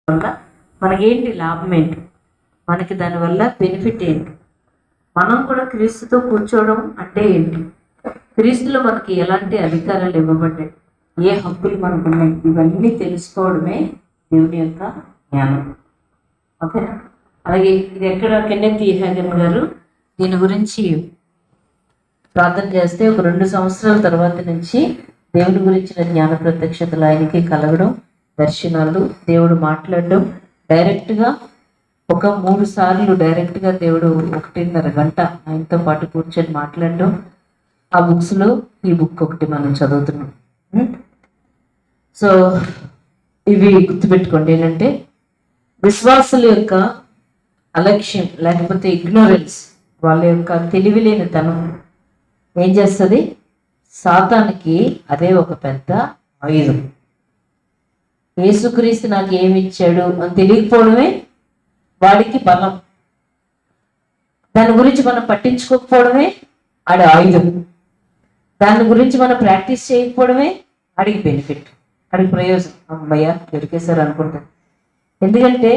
వల్ల మనకేంటి లాభం ఏంటి, మనకి దానివల్ల బెనిఫిట్ ఏంటి, మనం కూడా క్రీస్తుతో కూర్చోవడం అంటే ఏంటి, క్రీస్తులో మనకి ఎలాంటి అధికారాలు ఇవ్వబడ్డాయి, ఏ హక్కులు మనకు ఉన్నాయి, ఇవన్నీ తెలుసుకోవడమే దేవుని యొక్క జ్ఞానం. ఓకేనా? అలాగే ఇది ఎక్కడ కెన్నెత్ ఈ హ్యాగన్ గారు దీని గురించి ప్రార్థన చేస్తే ఒక 2 సంవత్సరాల తర్వాత నుంచి దేవుడి గురించిన జ్ఞాన ప్రత్యక్షతలు ఆయనకి కలగడం, దర్శనాలు, దేవుడు మాట్లాడడం, డైరెక్ట్గా ఒక 3 సార్లు డైరెక్ట్గా దేవుడు 1.5 గంట ఆయనతో పాటు కూర్చొని మాట్లాడడం. ఆ బుక్స్లో ఈ బుక్ ఒకటి మనం చదువుతున్నాం. సో ఇవి గుర్తుపెట్టుకోండి. ఏంటంటే విశ్వాసుల యొక్క అలక్ష్యం లేకపోతే ఇగ్నోరెన్స్, వాళ్ళ యొక్క తెలివిలేనితనం ఏం చేస్తుంది, సాతానికి అదే ఒక పెద్ద ఆయుధం. యేసుక్రీస్తు నాకు ఏమి ఇచ్చాడు అని తెలియకపోవడమే వాడికి బలం. దాని గురించి మనం పట్టించుకోకపోవడమే ఆడి ఆయుధం. దాని గురించి మనం ప్రాక్టీస్ చేయకపోవడమే ఆడికి బెనిఫిట్, ఆడికి ప్రయోజనం. అమ్మయ్య దొరికేశారు అనుకుంటాను. ఎందుకంటే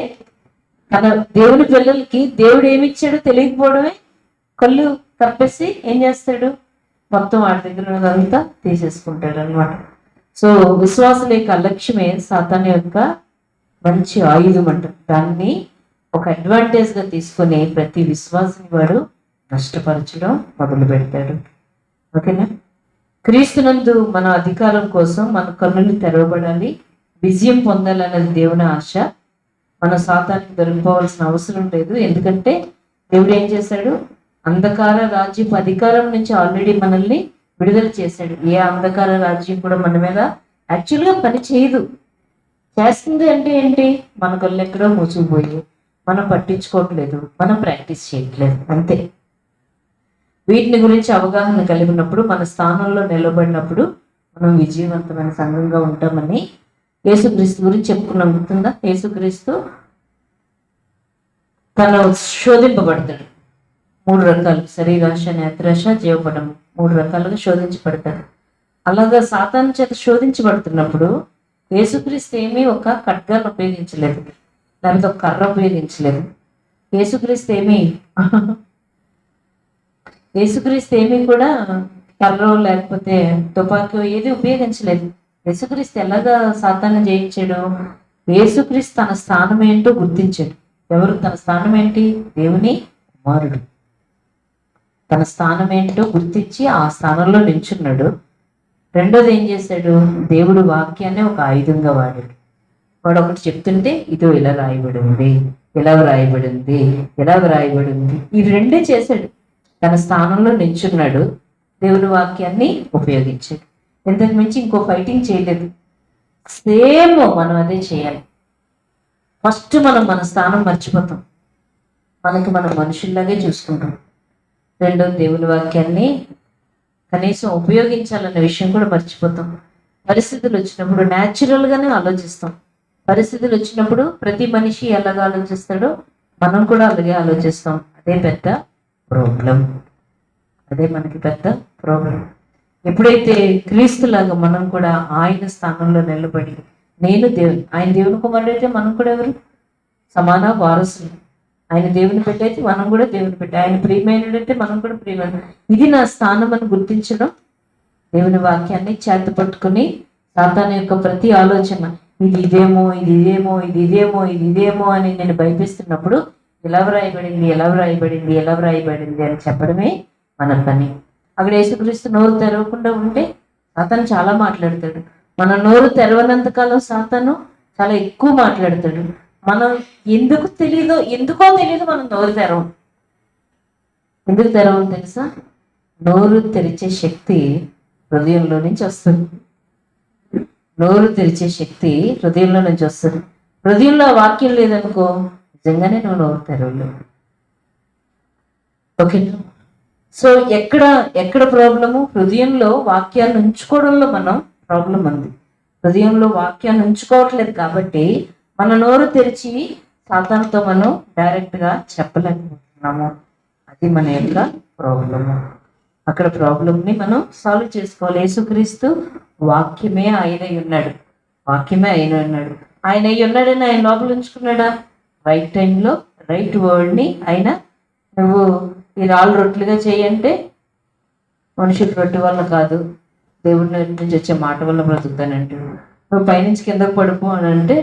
తన దేవుని పిల్లలకి దేవుడు ఏమి ఇచ్చాడో తెలియకపోవడమే కళ్ళు కప్పేసి ఏం చేస్తాడు, మొత్తం వాడి దగ్గర ఉన్నదంతా తీసేసుకుంటాడు అనమాట. సో విశ్వాసుల యొక్క అలక్ష్యమే సాతాను యొక్క మంచి ఆయుధం అంట. దాన్ని ఒక అడ్వాంటేజ్గా తీసుకొని ప్రతి విశ్వాసిని వాడు నష్టపరచడం మొదలు పెడతాడు. ఓకేనా? క్రీస్తునందు మన అధికారం కోసం మన కన్నులు తెరవబడాలి, విజయం పొందాలన్నది దేవుని ఆశ. మన సాతానికి దొరికిపోవాల్సిన అవసరం లేదు. ఎందుకంటే దేవుడు ఏం చేశాడు, అంధకార రాజ్యపు అధికారం నుంచి ఆల్రెడీ మనల్ని విడుదల చేశాడు. ఏ అంధకార రాజ్యం కూడా మన మీద యాక్చువల్గా పని చేయదు. చేస్తుంది అంటే ఏంటి, మన కళ్ళు ఎక్కడో మూసుకుపోయి మనం పట్టించుకోవట్లేదు, మనం ప్రాక్టీస్ చేయట్లేదు, అంతే. వీటిని గురించి అవగాహన కలిగినప్పుడు, మన స్థానంలో నిలబడినప్పుడు మనం విజయవంతమైన సంఘంగా ఉంటామని యేసుక్రీస్తు గురించి చెప్పుకున్నాం. గుర్తుందా? యేసుక్రీస్తు తను శోధింపబడతాడు 3 రకాలు, శరీరాశ, నేత్రాశ, జీవపడం, 3 రకాలుగా శోధించబడతాడు. అలాగా సాతాను చేత శోధించబడుతున్నప్పుడు యేసుక్రీస్తు ఏమీ ఒక ఖడ్గాన్ని ఉపయోగించలేదు, లేకపోతే ఒక కర్ర ఉపయోగించలేదు. యేసుక్రీస్తు ఏమీ కూడా కర్ర లేకపోతే తుపాకీ ఏది ఉపయోగించలేదు. యేసుక్రీస్తు ఎలాగా సాతాను జయించాడు, యేసుక్రీస్తు తన స్థానం ఏంటో గుర్తించాడు. ఎవరు తన స్థానం ఏంటి, దేవుని కుమారుడు. తన స్థానం ఏంటో గుర్తించి ఆ స్థానంలో నిల్చున్నాడు. రెండోది ఏం చేశాడు, దేవుడు వాక్యాన్ని ఒక ఆయుధంగా వాడాడు. వాడు ఒకటి చెప్తుంటే ఇదో ఇలా రాయబడింది, ఇలా రాయబడింది, ఇలా రాయబడింది, ఈ 2 చేశాడు. తన స్థానంలో నిల్చున్నాడు, దేవుని వాక్యాన్ని ఉపయోగించాడు. ఇంతకు మించి ఇంకో ఫైటింగ్ చేయలేదు. సేమ్ మనం అదే చేయాలి. ఫస్ట్ మనం మన స్థానం మర్చిపోతాం, మనం మనుషుల్లాగే చూసుకుంటాం. రెండో దేవుని వాక్యాన్ని కనీసం ఉపయోగించాలన్న విషయం కూడా మర్చిపోతాం. పరిస్థితులు వచ్చినప్పుడు న్యాచురల్గానే ఆలోచిస్తాం. పరిస్థితులు వచ్చినప్పుడు ప్రతి మనిషి ఎలాగ ఆలోచిస్తాడో మనం కూడా అలాగే ఆలోచిస్తాం. అదే పెద్ద ప్రాబ్లం, అదే మనకి పెద్ద ప్రాబ్లం. ఎప్పుడైతే క్రీస్తులాగా మనం కూడా ఆయన స్థానంలో నిలబడి, నేను ఆయన దేవుని కుమారుడు అయితే మనం కూడా ఎవరు సమాన వారసులు. ఆయన దేవుని బిడ్డ అయితే మనం కూడా దేవుని బిడ్డ, ఆయన ప్రియమైనడైతే మనం కూడా ప్రియమైన. ఇది నా స్థానం అని గుర్తించడం, దేవుని వాక్యాన్ని చేత పట్టుకుని సాతాను యొక్క ప్రతి ఆలోచన ఇదేమో అని నేను భయపిస్తున్నప్పుడు ఎలా వ్రాయబడింది అని చెప్పడమే మన పని. అక్కడ యేసుక్రీస్తు నోరు తెరవకుండా ఉంటే సాతాను చాలా మాట్లాడతాడు. మన నోరు తెరవనంతకాలం సాతాను చాలా ఎక్కువ మాట్లాడతాడు. మనం ఎందుకో తెలీదు మనం నోరు తెరవం. ఎందుకు తెరవం తెలుసా? నోరు తెరిచే శక్తి హృదయంలో నుంచి వస్తుంది. హృదయంలో వాక్యం లేదనుకో, నిజంగానే నువ్వు నోరు తెరవలేవు. ఓకేనా? సో ఎక్కడ ప్రాబ్లము, హృదయంలో వాక్యాన్ని ఉంచుకోవడంలో మనం ప్రాబ్లం ఉంది. హృదయంలో వాక్యాన్ని ఉంచుకోవట్లేదు కాబట్టి మన నోరు తెరిచి సాతానుతో మనం డైరెక్ట్గా చెప్పలేకపోతున్నాము. అది మన యొక్క ప్రాబ్లము. అక్కడ ప్రాబ్లంని మనం సాల్వ్ చేసుకోవాలి. యేసుక్రీస్తు వాక్యమే ఆయన ఉన్నాడు. ఆయన అయ్యి ఉన్నాడని ఆయన లోపల ఉంచుకున్నాడా? రైట్ టైంలో రైట్ వర్డ్ని ఆయన నువ్వు ఈ రాళ్ళు రొట్టెలుగా చేయంటే మనుషులు రొట్టె వల్ల కాదు, దేవుడి నుంచి వచ్చే మాట వల్ల బ్రతుకుతానంటే, నువ్వు పైనుంచి కిందకు పడుకో అని అంటే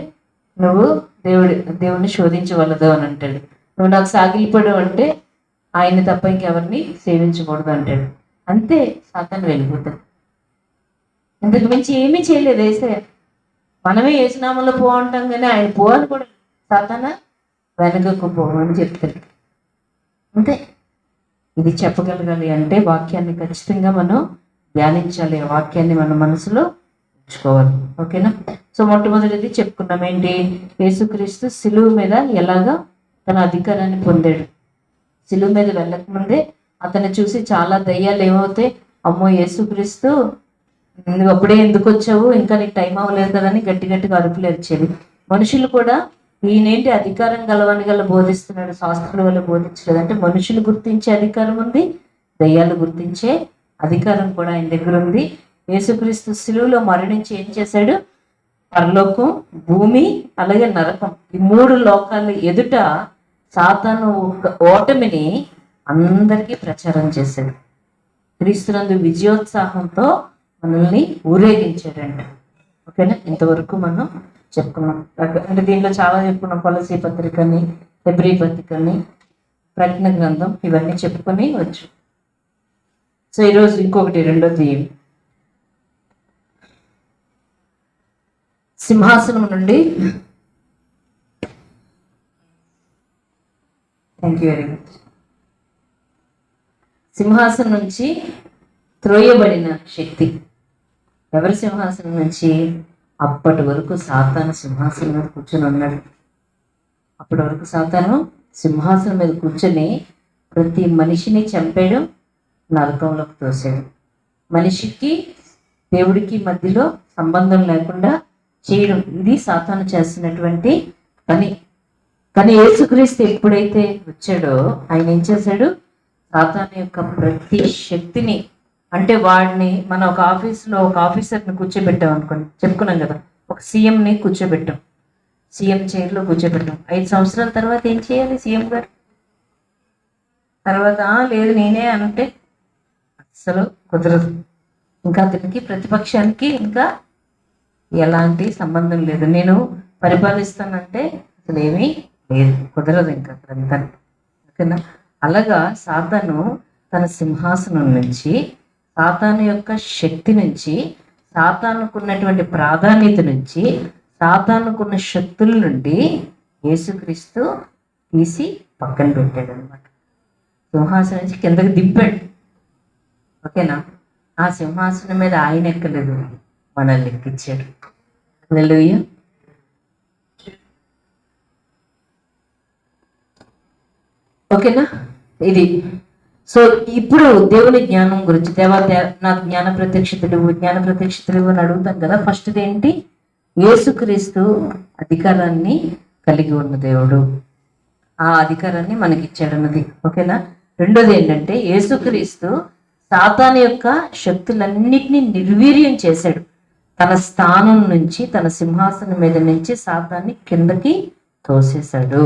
నువ్వు దేవుడిని శోధించవలదు అని అంటాడు. నువ్వు నాకు సాగిలిపడు అంటే ఆయన్ని తప్ప ఇంకెవరిని సేవించకూడదు అంటాడు. అంతే, సాతాను వెళ్ళిపోతాడు. ఇంతకు మించి ఏమీ చేయలేదు ఏసయ్య. మనమే ఏసునామంలో పో అంటాం కానీ ఆయన పో అని కూడా సాతాన వెనకకు పో అని చెప్తాడు. అంతే. ఇది చెప్పగలగాలి అంటే వాక్యాన్ని ఖచ్చితంగా మనం ధ్యానించాలి, వాక్యాన్ని మన మనసులో ఉంచుకోవాలి. ఓకేనా? సో మొట్టమొదటిది చెప్పుకున్నాం ఏంటి? యేసుక్రీస్తు సిలువ మీద ఎలాగా తన అధికారాన్ని పొందాడు. సిలువ మీద వెళ్ళకముందే అతన్ని చూసి చాలా దయ్యాలు ఏమవుతాయి, అమ్మో యేసుక్రీస్తు నువ్వు అప్పుడే ఎందుకు వచ్చావు, ఇంకా నీకు టైం అవ్వలేదు కదని గట్టి గట్టిగా అరుపులు వచ్చేది. మనుషులు కూడా ఈయనేంటి అధికారం గలవని గల బోధిస్తున్నాడు, శాస్త్రుల వల్ల బోధించలేదు అంటే మనుషులు గుర్తించే అధికారం ఉంది, దయ్యాలు గుర్తించే అధికారం కూడా ఆయన దగ్గర ఉంది. యేసుక్రీస్తు సిలువలో మరణించి ఏం చేశాడు? పరలోకం, భూమి, అలాగే నరకం, ఈ 3 లోకాల ఎదుట సాతాను ఓటమిని అందరికీ ప్రచారం చేశాడు. క్రీస్తునందు విజయోత్సాహంతో మనల్ని ఊరేగించాడంట. ఓకేనా? ఇంతవరకు మనం చెప్పుకున్నాం. అంటే దీంట్లో చాలా చెప్పుకున్నాం. కొలసీ పత్రికని, హెబ్రీ పత్రికని, ప్రకటన గ్రంథం, ఇవన్నీ చెప్పుకొని వచ్చు. సో ఈరోజు ఇంకొకటి, రెండోది, సింహాసనం నుండి, థ్యాంక్ యూ వెరీ మచ్, సింహాసనం నుంచి త్రోయబడిన శక్తి. ఎవరి సింహాసనం నుంచి? అప్పటి వరకు సాతాను సింహాసనం మీద కూర్చొని ఉన్నాడు. అప్పటి వరకు సాతాను సింహాసనం మీద కూర్చొని ప్రతి మనిషిని చంపేయడం, నరకంలోకి తోసాడు. మనిషికి దేవుడికి మధ్యలో సంబంధం లేకుండా చేయడం, ఇది సాతాను చేస్తున్నటువంటి పని. కానీ యేసుక్రీస్తు ఎప్పుడైతే వచ్చాడో ఆయన ఏం చేశాడు? సాతాను యొక్క ప్రతి శక్తిని, అంటే వాడిని మనం ఒక ఆఫీస్లో ఒక ఆఫీసర్ని కూర్చోబెట్టాం అనుకోండి, చెప్పుకున్నాం కదా, ఒక సీఎంని కూర్చోబెట్టాం, సీఎం చైర్లో కూర్చోబెట్టాం. 5 సంవత్సరాల తర్వాత ఏం చేయాలి సీఎం గారు? తర్వాత లేదు నేనే అంటే అస్సలు కుదరదు. ఇంకా అతనికి ప్రతిపక్షానికి ఇంకా ఎలాంటి సంబంధం లేదు. నేను పరిపాలిస్తానంటే అసలు ఏమీ లేదు, కుదరదు ఇంకా అక్కడంతా. ఓకేనా? అలాగా సాతాను తన సింహాసనం నుంచి, సాతాను యొక్క శక్తి నుంచి, సాతానుకున్నటువంటి ప్రాధాన్యత నుంచి, సాతానుకున్న శక్తుల నుండి యేసుక్రీస్తు తీసి పక్కన పెట్టాడు అనమాట. సింహాసనం నుంచి కిందకి దింపాడు. ఓకేనా? ఆ సింహాసనం మీద ఆయన ఎక్కలేదు, మనల్ని ఎక్కించాడు. హల్లెలూయా. ఓకేనా? ఇది. సో ఇప్పుడు దేవుని జ్ఞానం గురించి, నాకు జ్ఞాన ప్రత్యక్షతలు అని అడుగుతాం కదా. ఫస్ట్ ఏంటి? యేసుక్రీస్తు అధికారాన్ని కలిగి ఉన్న దేవుడు, ఆ అధికారాన్ని మనకి ఇచ్చాడన్నది. ఓకేనా? రెండోది ఏంటంటే యేసుక్రీస్తు సాతాను యొక్క శక్తులన్నిటినీ నిర్వీర్యం చేశాడు. తన స్థానం నుంచి, తన సింహాసనం మీద నుంచి సాతాన్ని కిందకి తోసేశాడు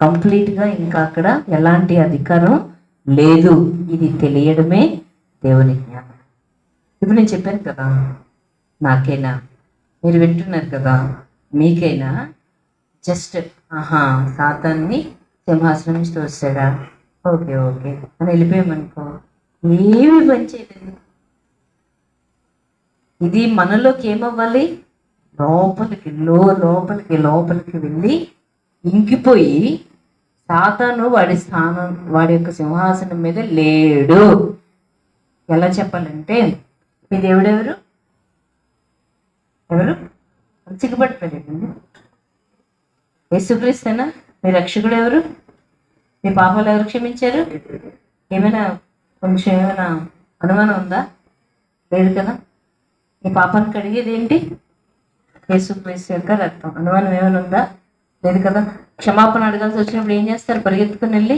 కంప్లీట్గా. ఇంకా అక్కడ ఎలాంటి అధికారం లేదు. ఇది తెలియడమే దేవుని జ్ఞానం. ఇప్పుడు నేను చెప్పాను కదా, నాకైనా, మీరు వింటున్నారు కదా, మీకైనా జస్ట్ సాతాన్ని సింహాసనం నుంచి తోసాడా, ఓకే ఓకే అని వెళ్ళిపోయామనుకో, ఏమి పని చేయలేదు. ఇది మనలోకి ఏమవ్వాలి? లోపలికి లోపలికి వెళ్ళి ఇంకిపోయి సాతాను వాడి స్థానం, వాడి యొక్క సింహాసనం మీద లేడు. ఎలా చెప్పాలంటే, మీ దేవుడెవరు? ఎవరు? సిగ్గుపడిపోయాడండి. యేసుక్రీస్తేనా మీ రక్షకుడు? ఎవరు? మీ పాపాలు ఎవరు క్షమించారు? ఏమైనా ఏమైనా అనుమానం ఉందా? లేదు కదా. మీ పాపాన్ని కడిగేది ఏంటి? యేసుక్రీస్తు యొక్క రక్తం. అనుమానం ఏమైనా ఉందా? లేదు కదా. క్షమాపణ అడగాల్సి వచ్చినప్పుడు ఏం చేస్తారు? పరిగెత్తుకుని వెళ్ళి,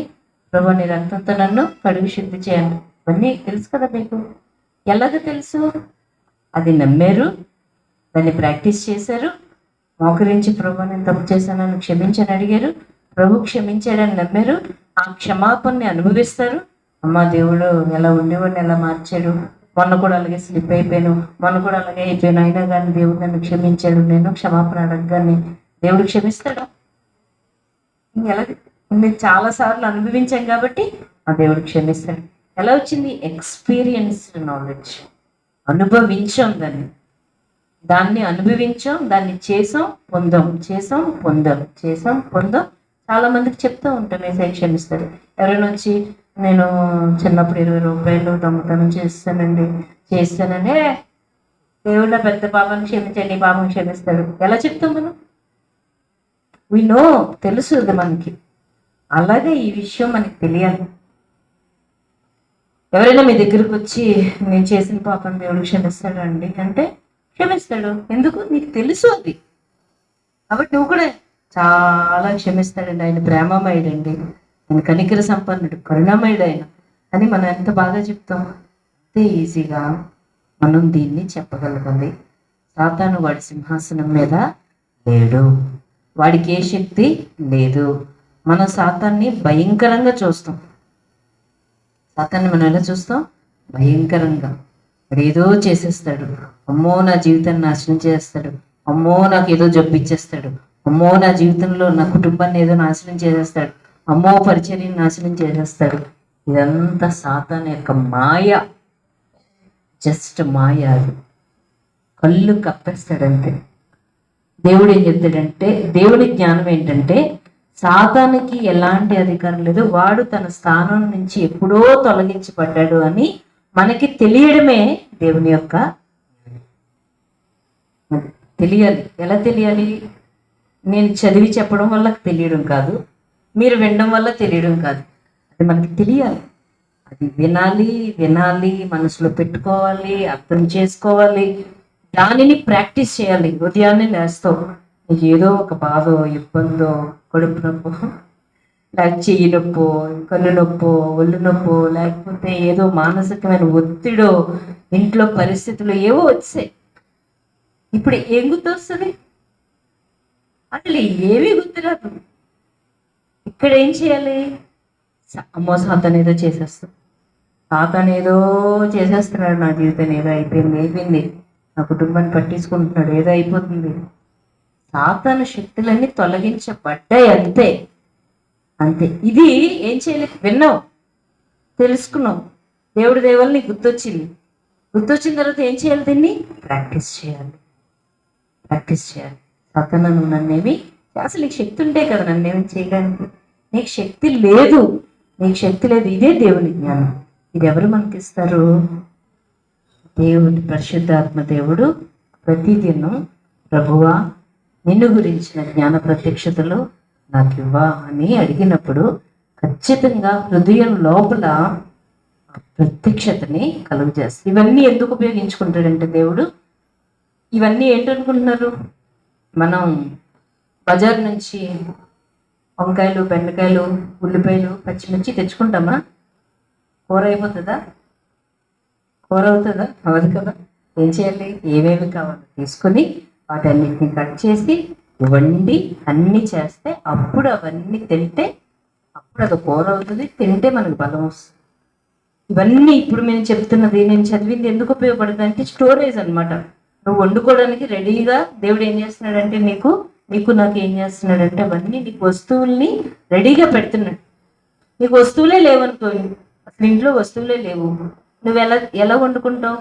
ప్రభు నీ రక్తంతో నన్ను కడిగి శుద్ధి చేయండి. ఇవన్నీ తెలుసు కదా మీకు. ఎలాగ తెలుసు? అది నమ్మారు, దాన్ని ప్రాక్టీస్ చేశారు, మోకరించి ప్రభు నేను తప్పు చేశానని క్షమించని అడిగారు. ప్రభు క్షమించాడని నమ్మారు. ఆ క్షమాపణని అనుభవిస్తారు. అమ్మ దేవుడు ఎలా ఉండేవాడిని ఎలా మార్చాడు, మొన్న కూడా అలాగే స్లిప్ అయిపోయాను, మొన్న కూడా అలాగే అయిపోయాను, అయినా కానీ దేవుడు నన్ను క్షమించాడు, నేను క్షమాపణ అడగగానే దేవుడు క్షమిస్తాడు. ఎలా మేము చాలాసార్లు అనుభవించాం కాబట్టి ఆ దేవుడు క్షమిస్తాడు. ఎలా వచ్చింది? Experienced knowledge. అనుభవించాం దాన్ని అనుభవించాం, దాన్ని చేసాం, పొందాం, చేసాం, పొందాం, చేసాం, పొందాం. చాలా మందికి చెప్తూ ఉంటాం ఏసై క్షమిస్తాడు. ఎవరైనా వచ్చి నేను చిన్నప్పుడు 20 రూపాయలు దొంగతనం చేస్తానండి దేవుడు నా పెద్ద పాపం క్షమించండి, పాపం క్షమిస్తాడు. ఎలా చెప్తాం మనం? వి నో, తెలుసు అది మనకి. అలాగే ఈ విషయం మనకి తెలియాలి. ఎవరైనా మీ దగ్గరకు వచ్చి నేను చేసిన పాపం దేవుడు క్షమిస్తాడు అండి అంటే క్షమిస్తాడు. ఎందుకు? నీకు తెలుసు అది. కాబట్టి నువ్వు కూడా చాలా క్షమిస్తాడండి. ఆయన ప్రేమమయుడండి, ఆయన కనికర సంపన్నుడు, కరుణమయుడు ఆయన అని మనం ఎంత బాగా చెప్తాం. అంతే ఈజీగా మనం దీన్ని చెప్పగలగాలి. సాతాను వాడి సింహాసనం మీద లేడు, వాడికి ఏ శక్తి లేదు. మనం సాతాన్ని భయంకరంగా చూస్తాం. సాతాన్ని మనం ఎలా చూస్తాం? భయంకరంగా. వాడు ఏదో చేసేస్తాడు, అమ్మో నా జీవితాన్ని నాశనం చేస్తాడు, అమ్మో నాకు ఏదో జబ్బు ఇచ్చేస్తాడు, అమ్మో నా జీవితంలో నా కుటుంబాన్ని ఏదో నాశనం చేసేస్తాడు, అమ్మో పరిచర్యని నాశనం చేసేస్తాడు. ఇదంతా సాతాను యొక్క మాయ, జస్ట్ మాయ. అది కళ్ళు కప్పేస్తాడంతే. దేవుడు ఏం చెప్తాడంటే, దేవుడి జ్ఞానం ఏంటంటే సాతానికి ఎలాంటి అధికారం లేదు, వాడు తన స్థానం నుంచి ఎప్పుడో తొలగించబడ్డాడు అని మనకి తెలియడమే దేవుని యొక్క తెలియాలి. ఎలా తెలియాలి? నేను చదివి చెప్పడం వల్ల తెలియడం కాదు, మీరు వినడం వల్ల తెలియడం కాదు, అది మనకి తెలియాలి. అది వినాలి, వినాలి, మనసులో పెట్టుకోవాలి, అర్థం చేసుకోవాలి, దానిని ప్రాక్టీస్ చేయాలి. ఉదయాన్నే లేస్తావు, నీకు ఏదో ఒక బాధో ఇబ్బందో, కడుపు నొప్పో, లేక చెయ్యి నొప్పో, కన్ను నొప్పో, ఒళ్ళు నొప్పో, లేకపోతే ఏదో మానసికమైన ఒత్తిడో, ఇంట్లో పరిస్థితులు ఏవో వచ్చాయి. ఇప్పుడు ఏం గుర్తొస్తుంది? అసలు ఏమీ గుర్తురాదు. ఇక్కడ ఏం చేయాలి? అమ్మో సాతాను ఏదో చేసేస్తాం, సాతాను ఏదో చేసేస్తున్నాడు, నా జీవితం ఏదో అయిపోయింది, నా కుటుంబాన్ని పట్టించుకుంటున్నాడు, ఏదో అయిపోతుంది. సాతాను శక్తులన్నీ తొలగించబడ్డాయి, అంతే అంతే. ఇది ఏం చేయలేదు, విన్నావు, తెలుసుకున్నావు, దేవుడి దేవల్ నీకు గుర్తొచ్చిన తర్వాత ఏం చేయాలి? దీన్ని ప్రాక్టీస్ చేయాలి. సాతాను నన్నేమి అసలు నీకు శక్తి ఉంటే కదా నన్నేమి చేయడానికి. నీకు శక్తి లేదు. ఇదే దేవుని జ్ఞానం. ఇది ఎవరు మనకి ఇస్తారు? దేవుడి పరిశుద్ధాత్మ దేవుడు ప్రతిదినం ప్రభువా నిన్ను గురించిన జ్ఞాన ప్రత్యక్షతలు నాకు ఇవ్వా అని అడిగినప్పుడు ఖచ్చితంగా హృదయం లోపల ప్రత్యక్షతని కలుగజేస్తుంది. ఇవన్నీ ఎందుకు ఉపయోగించుకుంటాడంటే దేవుడు, ఇవన్నీ ఏంటనుకుంటున్నారు? మనం బజార్ నుంచి వంకాయలు, బెండకాయలు, ఉల్లిపాయలు, పచ్చిమిర్చి తెచ్చుకుంటామా? కూర అయిపోతుందా? కూర అవుతుందా? అవదు కదా. ఏం చేయాలి? ఏమేమి కావాలో తీసుకొని వాటన్నిటిని కట్ చేసి వండి అన్నీ చేస్తే అప్పుడు అవన్నీ తింటే అప్పుడు అది కూర అవుతుంది, తింటే మనకు బలం వస్తుంది. ఇవన్నీ ఇప్పుడు నేను చెప్తున్నది, నేను చదివింది ఎందుకు ఉపయోగపడుతుంది అంటే స్టోరేజ్ అనమాట. నువ్వు వండుకోవడానికి రెడీగా దేవుడు ఏం చేస్తున్నాడంటే నీకు నాకు ఏం చేస్తున్నాడంటే అవన్నీ నీకు వస్తువుల్ని రెడీగా పెడుతున్నాడు. నీకు వస్తువులే లేవనుకోండి, అసలు ఇంట్లో వస్తువులే లేవు, నువ్వు ఎలా వండుకుంటావు?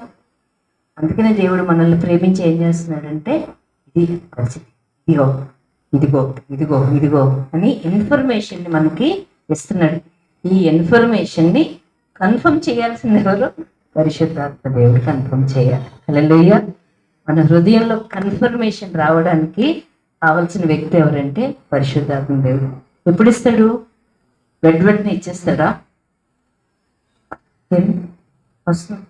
అందుకనే దేవుడు మనల్ని ప్రేమించి ఏం చేస్తున్నాడంటే ఇది ఇదిగో ఇదిగో ఇదిగో ఇదిగో అని ఇన్ఫర్మేషన్ని మనకి ఇస్తున్నాడు. ఈ ఇన్ఫర్మేషన్ని కన్ఫర్మ్ చేయాల్సింది ఎవరు? పరిశుద్ధాత్మ దేవుడు కన్ఫర్మ్ చేయాలి. హల్లెలూయా. మన హృదయంలో కన్ఫర్మేషన్ రావడానికి కావలసిన వ్యక్తి ఎవరంటే పరిశుద్ధాత్మ దేవుడు. ఎప్పుడు ఇస్తాడు? వెంటనే ఇచ్చేస్తాడా? వస్తుంది.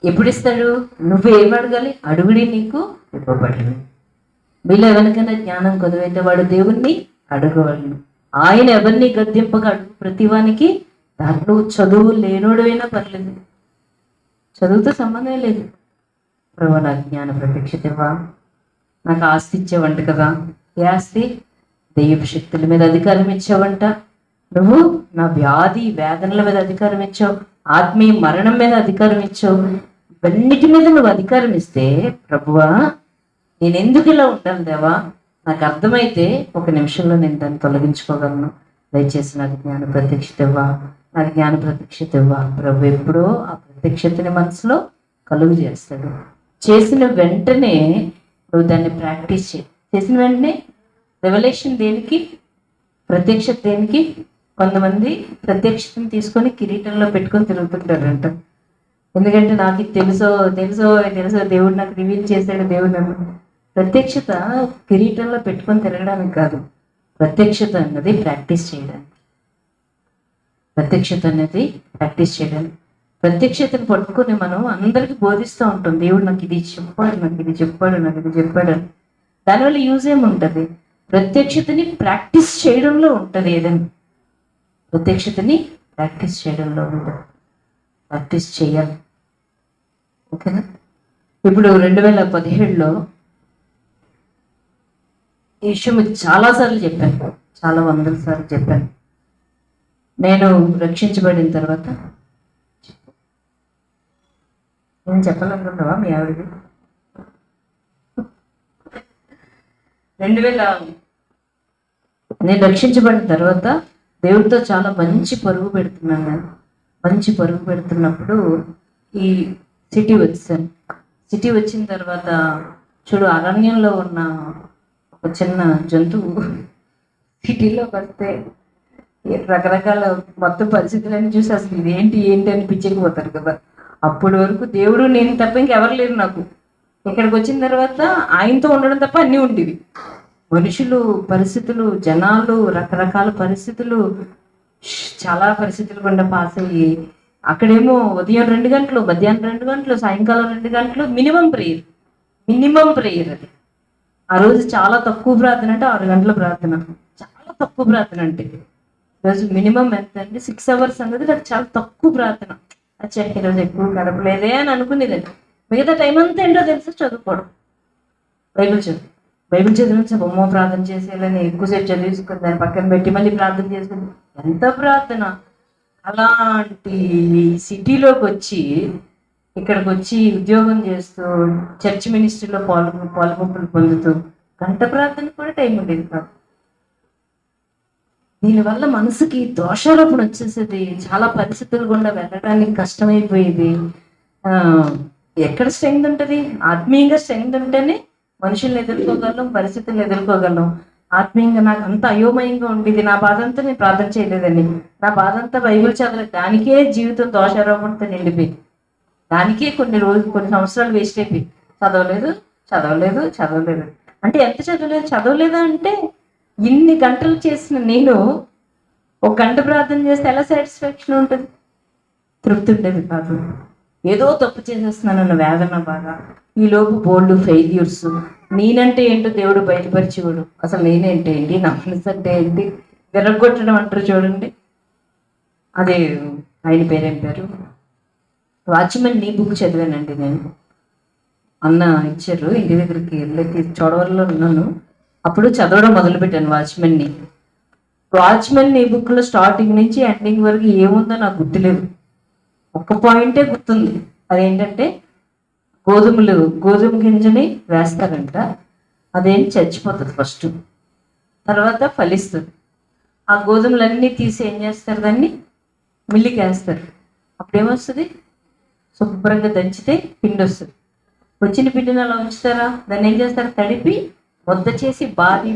ఎప్పుడు ఇస్తాడు? నువ్వు ఏం అడగాలి? అడుగుడి నీకు ఇవ్వబడింది. వీళ్ళు ఎవరికైనా జ్ఞానం కొదవైతే వాడు దేవుణ్ణి అడగవలను. ఆయన ఎవరిని గద్దింపగా అడుగు ప్రతివానికి. దాంట్లో చదువు లేనోడైనా పర్లేదు, చదువుతో సంబంధం లేదు. ప్రభు నాకు జ్ఞాన ప్రత్యక్షత ఇవ్వా, నాకు ఆస్తి ఇచ్చేవంట కదా. ఏ ఆస్తి? దెయ్యపు శక్తుల మీద అధికారం ఇచ్చావంట. నువ్వు నా వ్యాధి వేదనల మీద అధికారం ఇచ్చావు, ఆత్మీయ మరణం మీద అధికారం ఇచ్చావు. ఇవన్నిటి మీద నువ్వు అధికారం ఇస్తే, ప్రభువా నేను ఎందుకు ఇలా ఉంటాను దేవా? నాకు అర్థమైతే ఒక నిమిషంలో నేను దాన్ని తొలగించుకోగలను. దయచేసి నాకు జ్ఞాన ప్రత్యక్షత ఇవ్వా, నాకు జ్ఞాన ప్రత్యక్షత ఇవ్వా. ప్రభు ఎప్పుడో ఆ ప్రత్యక్షతని మనసులో కలుగు చేస్తాడు. చేసిన వెంటనే నువ్వు దాన్ని ప్రాక్టీస్ చేయి. చేసిన వెంటనే రెవల్యూషన్ దేనికి? ప్రత్యక్షత దేనికి? కొంతమంది ప్రత్యక్షతను తీసుకొని కిరీటంలో పెట్టుకొని తిరుగుతుంటారంట. ఎందుకంటే నాకు ఇది తెలుసో తెలుసో తెలుసో దేవుడు నాకు రివీల్ చేశాడు, దేవుడు నన్ను. ప్రత్యక్షత కిరీటంలో పెట్టుకొని తిరగడానికి కాదు. ప్రత్యక్షత అన్నది ప్రాక్టీస్ చేయడానికి. ప్రత్యక్షత అనేది ప్రాక్టీస్ చేయడానికి. ప్రత్యక్షతను పట్టుకొని మనం అందరికీ బోధిస్తూ ఉంటాం, దేవుడు నాకు ఇది చెప్పాడు, నాకు ఇది చెప్పాడు, నాకు ఇది చెప్పాడు అని. దానివల్ల యూజ్ ఏముంటుంది? ప్రత్యక్షతని ప్రాక్టీస్ చేయడంలో ఉంటుంది. ఏదైనా ప్రత్యక్షతని ప్రాక్టీస్ చేయడంలో ఉంటుంది. ప్రాక్టీస్ చేయాలి. ఓకేనా? ఇప్పుడు 2017లో ఈ విషయం మీకు చాలాసార్లు చెప్పాను, చాలా వందల సార్లు చెప్పాను. నేను రక్షించబడిన తర్వాత నేను చెప్పాలనుకుంటున్నావా మీ ఆవిడకి? 2000 నేను రక్షించబడిన తర్వాత దేవుడితో చాలా మంచి పరుగు పెడుతున్నాను. నేను మంచి పరుగు పెడుతున్నప్పుడు ఈ సిటీ వచ్చాను. సిటీ వచ్చిన తర్వాత చూడు, అరణ్యంలో ఉన్న ఒక చిన్న జంతువు సిటీలోకి వస్తే రకరకాల మొత్తం పరిస్థితులన్నీ చూసి అసలు ఇదేంటి ఏంటి అని పిచ్చిపోతారు కదా. అప్పటి వరకు దేవుడు నేను తప్ప ఇంకెవరు లేరు నాకు. ఇక్కడికి వచ్చిన తర్వాత ఆయనతో ఉండడం తప్ప అన్నీ ఉండేవి. మనుషులు, పరిస్థితులు, జనాలు, రకరకాల పరిస్థితులు, చాలా పరిస్థితులు గుండా పాస్ అయ్యి అక్కడేమో ఉదయం 2 గంటలు, మధ్యాహ్నం 2 గంటలు, సాయంకాలం 2 గంటలు మినిమం ప్రేయర్ అది. ఆ రోజు చాలా తక్కువ ప్రార్థన, అంటే 6 గంటల ప్రార్థన, చాలా తక్కువ ప్రార్థన. అంటే రోజు మినిమం ఎంత అంటే 6 hours అనేది నాకు చాలా తక్కువ ప్రార్థన. అచ్చా ఈరోజు ఎక్కువ గడపలేదే అని అనుకునేదండి. మిగతా టైం అంతా ఏంటో తెలుసు, చదువుకోవడం, బైబిల్ చదివించి బొమ్మ ప్రార్థన చేసేయాలని ఎక్కువసేపు చదివించుకుని దాన్ని పక్కన పెట్టి మళ్ళీ ప్రార్థన చేసుకుని ఎంత ప్రార్థన. అలాంటి సిటీలోకి వచ్చి ఇక్కడికి వచ్చి ఉద్యోగం చేస్తూ చర్చ్ మినిస్ట్రీలో పాలుగుంపులు పొందుతూ గంట ప్రార్థన కూడా టైం ఉండేది కాదు. దీనివల్ల మనసుకి దోషారోపణ వచ్చేసేది. చాలా పరిస్థితులు గుండా వెళ్ళడానికి కష్టమైపోయేది. ఎక్కడ స్ట్రెంగ్త్ ఉంటుంది? ఆత్మీయంగా స్ట్రెంగ్త్ ఉంటేనే మనుషుల్ని ఎదుర్కోగలం, పరిస్థితులను ఎదుర్కోగలం. ఆత్మీయంగా నాకు అంత అయోమయంగా ఉండేది. నా బాధ అంతా నేను ప్రార్థన చేయలేదండి. నా బాధ అంతా బైబిల్ చదవలేదు. దానికే జీవితం దోషారోపణతో నిండిపోయింది. దానికే కొన్ని సంవత్సరాలు వేస్ట్ అయిపోయి చదవలేదు. అంటే ఎంత చదవలేదా అంటే ఇన్ని గంటలు చేసిన నేను 1 గంట ప్రార్థన చేస్తే ఎలా సాటిస్ఫాక్షన్ ఉంటుంది? తృప్తి ఉండేది కాదు. ఏదో తప్పు చేసేస్తున్నానన్న వేదన బాగా. ఈలోపు బోల్డ్ ఫెయిల్యూర్స్. నేనంటే ఏంటో దేవుడు బయటపరిచేవాడు. అసలు నేనేంటి ఏంటి, నా మనసు అంటే ఏంటి, విరగొట్టడం అంటారు చూడండి. అదే ఆయన పేరేం పేరు, వాచ్మెన్ నీ బుక్ చదివానండి నేను. అన్న ఇచ్చారు, ఇంటి దగ్గరికి వెళ్ళి చోడవరలో ఉన్నాను. అప్పుడు చదవడం మొదలుపెట్టాను వాచ్మెన్ నీ బుక్లో స్టార్టింగ్ నుంచి ఎండింగ్ వరకు ఏముందో నాకు గుర్తులేదు. ఒక్క పాయింటే గుర్తుంది. అదేంటంటే గోధుమ గింజని వేస్తారంట. అదేంటి చచ్చిపోతుంది ఫస్ట్, తర్వాత ఫలిస్తుంది. ఆ గోధుమలన్నీ తీసి ఏం చేస్తారు, దాన్ని మిల్లికి వేస్తారు. అప్పుడేమొస్తుంది? శుభ్రంగా దంచితే పిండి వస్తుంది. వచ్చిన పిండిని అలా ఉంచుతారా? దాన్ని ఏం చేస్తారు? తడిపి ముద్ద చేసి బాది